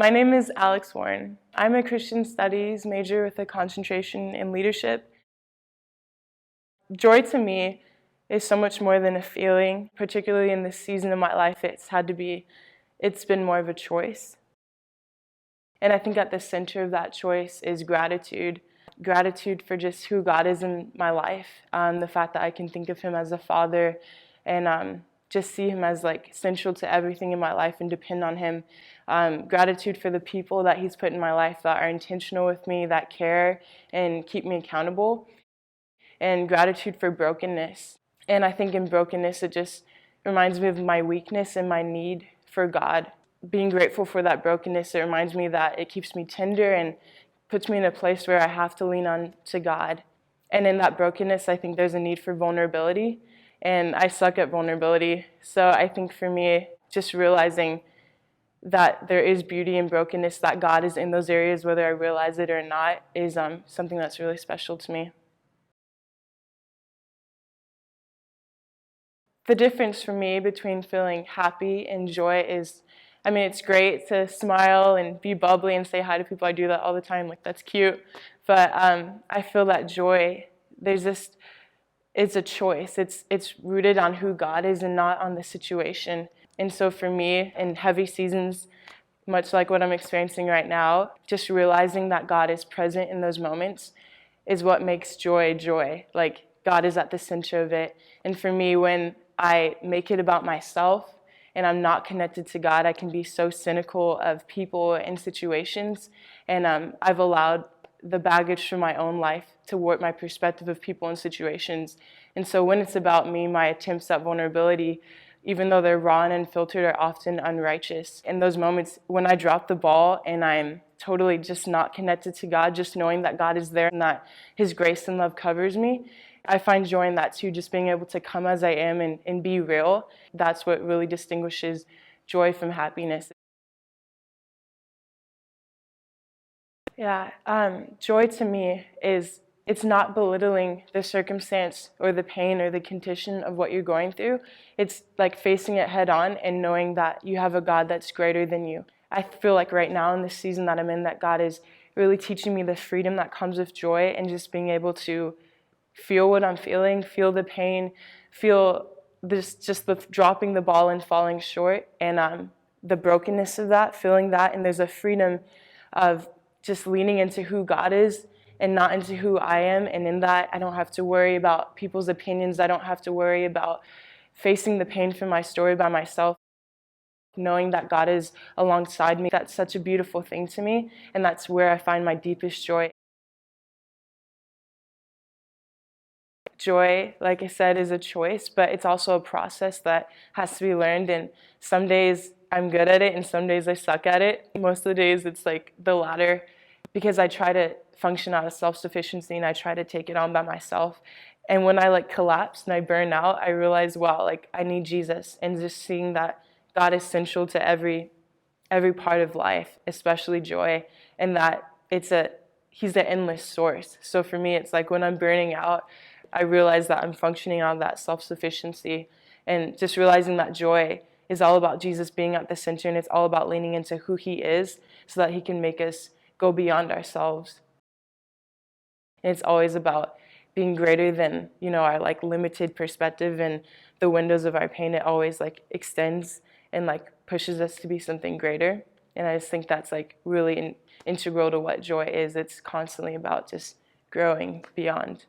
My name is Alex Warren. I'm a Christian studies major with a concentration in leadership. Joy to me is so much more than a feeling, particularly in this season of my life. It's been more of a choice. And I think at the center of that choice is gratitude. Gratitude for just who God is in my life, the fact that I can think of Him as a father and just see Him as like central to everything in my life and depend on Him. Gratitude for the people that He's put in my life that are intentional with me, that care and keep me accountable. And gratitude for brokenness. And I think in brokenness, it just reminds me of my weakness and my need for God. Being grateful for that brokenness, it reminds me that it keeps me tender and puts me in a place where I have to lean on to God. And in that brokenness, I think there's a need for vulnerability. And I suck at vulnerability. So I think for me, just realizing that there is beauty in brokenness, that God is in those areas, whether I realize it or not, is something that's really special to me. The difference for me between feeling happy and joy is, it's great to smile and be bubbly and say hi to people. I do that all the time, like that's cute. But I feel that joy, it's a choice. It's rooted on who God is and not on the situation. And so for me, in heavy seasons, much like what I'm experiencing right now, just realizing that God is present in those moments is what makes joy joy. Like God is at the center of it. And for me, when I make it about myself and I'm not connected to God, I can be so cynical of people and situations. And I've allowed the baggage from my own life to warp my perspective of people and situations. And so when it's about me, my attempts at vulnerability, even though they're raw and unfiltered, are often unrighteous. In those moments when I drop the ball and I'm totally just not connected to God, just knowing that God is there and that His grace and love covers me, I find joy in that too, just being able to come as I am and be real. That's what really distinguishes joy from happiness. Joy to me it's not belittling the circumstance or the pain or the condition of what you're going through. It's like facing it head on and knowing that you have a God that's greater than you. I feel like right now in this season that I'm in, that God is really teaching me the freedom that comes with joy and just being able to feel what I'm feeling, feel the pain, feel just the dropping the ball and falling short, and the brokenness of that, feeling that, and there's a freedom of just leaning into who God is and not into who I am. And in that, I don't have to worry about people's opinions. I don't have to worry about facing the pain from my story by myself. Knowing that God is alongside me, that's such a beautiful thing to me, and that's where I find my deepest joy. Joy, like I said, is a choice, but it's also a process that has to be learned, and some days I'm good at it and some days I suck at it. Most of the days it's like the latter, because I try to function out of self-sufficiency and I try to take it on by myself. And when I collapse and I burn out, I realize, wow, I need Jesus, and just seeing that God is central to every part of life, especially joy, and that He's the endless source. So for me, it's like when I'm burning out, I realize that I'm functioning on that self-sufficiency, and just realizing that joy is all about Jesus being at the center, and it's all about leaning into who He is so that He can make us go beyond ourselves. And it's always about being greater than, our limited perspective and the windows of our pain. It always extends and pushes us to be something greater. And I just think that's really integral to what joy is. It's constantly about just growing beyond.